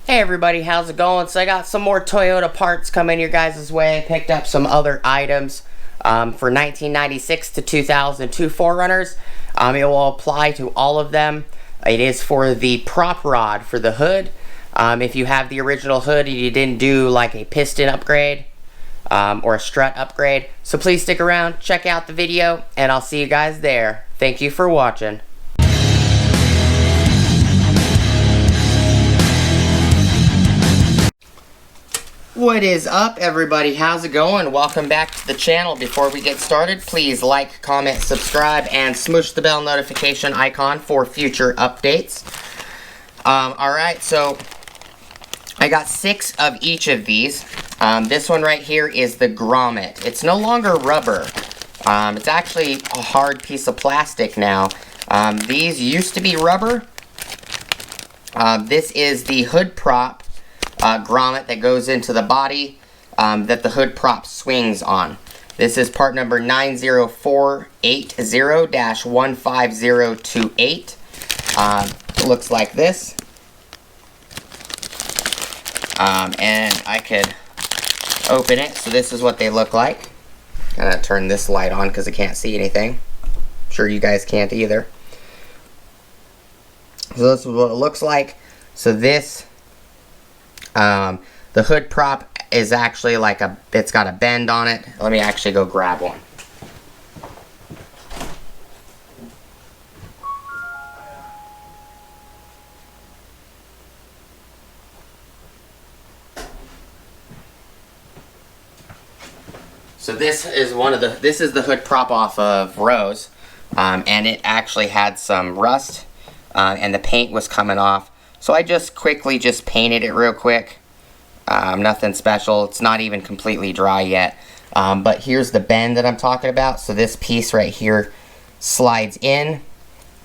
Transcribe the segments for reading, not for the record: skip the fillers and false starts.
Hey everybody, how's it going? So I got some more Toyota parts coming your guys' way. Picked up some other items for 1996 to 2002 4Runners. It will apply to all of them. It is for the prop rod for the hood. If you have the original hood and you didn't do like a piston upgrade or a strut upgrade, so please stick around, check out the video, and I'll see you guys there. Thank you for watching. What is up everybody, how's it going? Welcome back to the channel. Before we get started, please like, comment, subscribe, and smoosh the bell notification icon for future updates. Alright, so I got 6 of each of these. This one right here is the grommet. It's no longer rubber. It's actually a hard piece of plastic now. These used to be rubber. This is the hood prop grommet that goes into the body that the hood prop swings on. This is part number 90480-15028. It looks like this. And I could open it. So this is what they look like. I'm gonna turn this light on because I can't see anything. I'm sure you guys can't either. So this is what it looks like. So this the hood prop is actually like it's got a bend on it. Let me actually go grab one. So this is this is the hood prop off of Rose, and it actually had some rust, and the paint was coming off. So I just quickly painted it real quick. Nothing special. It's not even completely dry yet. But here's the bend that I'm talking about. So this piece right here slides in,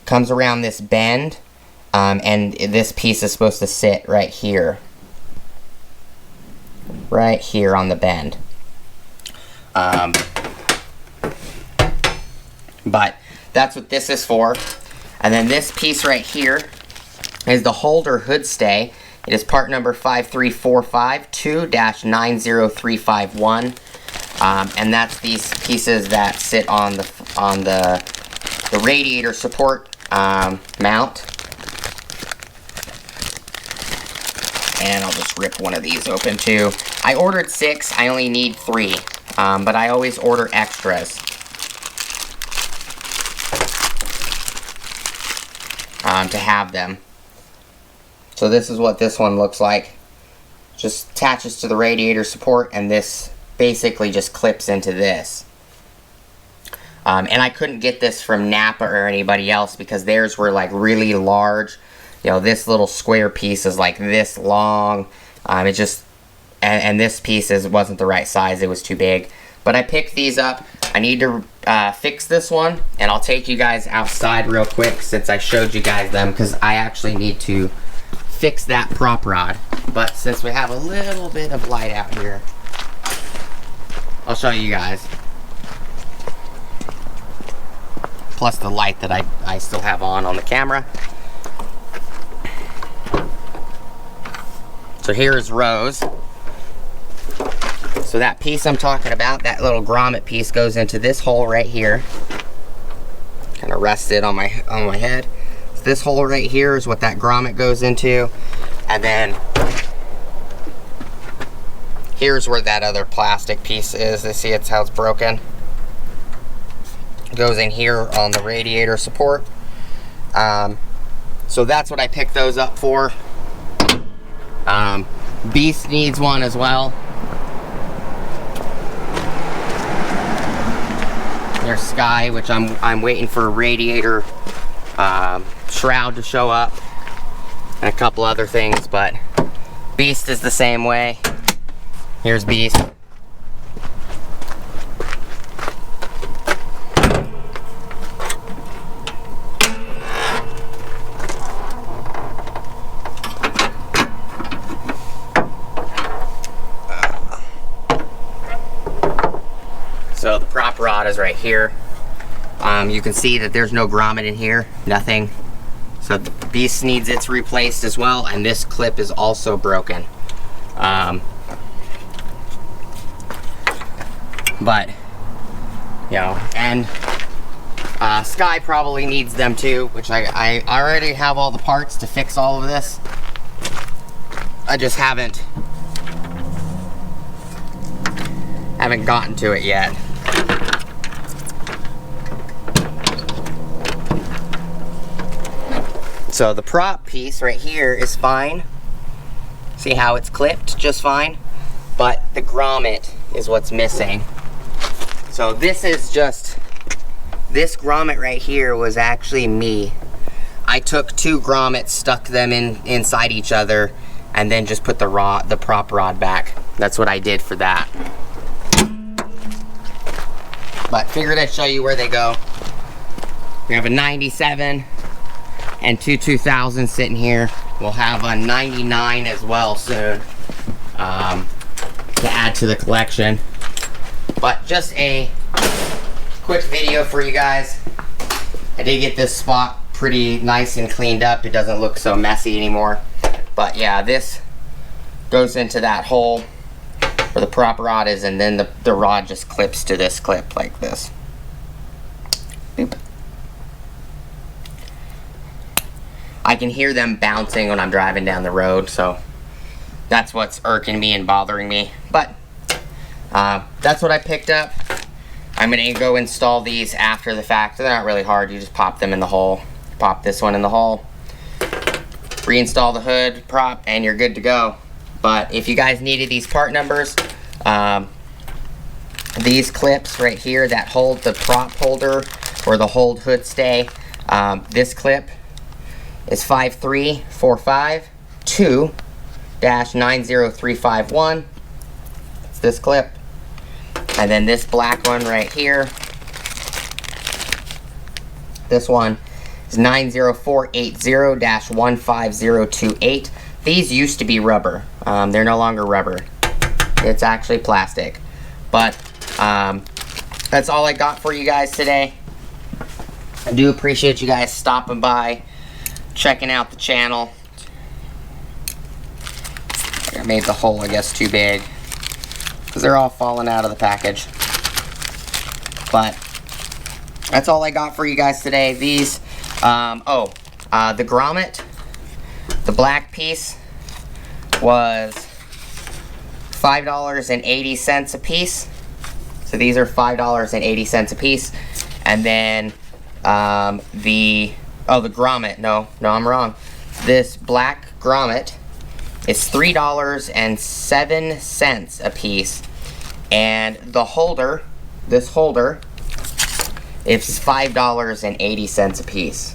comes around this bend, and this piece is supposed to sit right here. Right here on the bend. But that's what this is for. And then this piece right here is the holder hood stay. It is part number 53452-90351, and that's these pieces that sit on the radiator support mount. And I'll just rip one of these open too. I ordered 6. I only need 3, but I always order extras to have them. So this is what this one looks like. Just attaches to the radiator support, and this basically just clips into this. And I couldn't get this from Napa or anybody else because theirs were like really large. You know, this little square piece is like this long. It just, and this piece wasn't the right size. It was too big. But I picked these up. I need to fix this one, and I'll take you guys outside real quick since I showed you guys them, because I actually need to fix that prop rod. But since we have a little bit of light out here, I'll show you guys. Plus the light that I still have on the camera. So here's Rose. So that piece I'm talking about, that little grommet piece, goes into this hole right here. Kind of rested on my head. So this hole right here is what that grommet goes into, and then here's where that other plastic piece is. You see how it's broken. It goes in here on the radiator support. So that's what I picked those up for. Beast needs one as well. There's Sky, which I'm waiting for a radiator shroud to show up, and a couple other things, but Beast is the same way. Here's Beast. So the prop rod is right here. You can see that there's no grommet in here, nothing. So This needs its replaced as well, and this clip is also broken. But, you know, and Sky probably needs them too, which I already have all the parts to fix all of this. I just haven't gotten to it yet. So the prop piece right here is fine. See how it's clipped just fine? But the grommet is what's missing. So this is just, this grommet right here was actually me. I took 2 grommets, stuck them inside each other, and then just put the prop rod back. That's what I did for that. But figured I'd show you where they go. We have a 97 and 2 2000 sitting here. We'll have a 99 as well soon to add to the collection. But just a quick video for you guys. I did get this spot pretty nice and cleaned up. It doesn't look so messy anymore. But yeah, this goes into that hole where the prop rod is, and then the rod just clips to this clip like this. Boop. I can hear them bouncing when I'm driving down the road, so that's what's irking me and bothering me. But that's what I picked up. I'm gonna go install these after the fact. They're not really hard. You just pop them in the hole. Pop this one in the hole. Reinstall the hood, prop, and you're good to go. But if you guys needed these part numbers, these clips right here that hold the prop holder or the hold hood stay, this clip is 53452-90351. It's this clip. And then this black one right here, this one is 90480-15028. These used to be rubber. They're no longer rubber. It's actually plastic. But that's all I got for you guys today. I do appreciate you guys stopping by, checking out the channel. I made the hole, I guess, too big because they're all falling out of the package. But that's all I got for you guys today. These, the grommet, the black piece, was $5.80 a piece. So these are $5.80 a piece. And then the grommet, no, I'm wrong. This black grommet is $3.07 a piece. And the holder, this holder, is $5.80 a piece.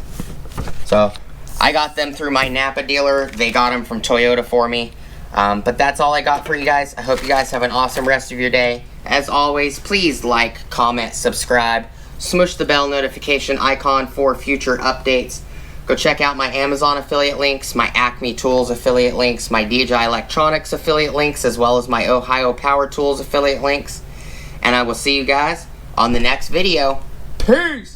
So I got them through my Napa dealer. They got them from Toyota for me. But that's all I got for you guys. I hope you guys have an awesome rest of your day. As always, please like, comment, subscribe. Smush the bell notification icon for future updates. Go check out my Amazon affiliate links, my Acme Tools affiliate links, my DJI Electronics affiliate links, as well as my Ohio Power Tools affiliate links. And I will see you guys on the next video. Peace!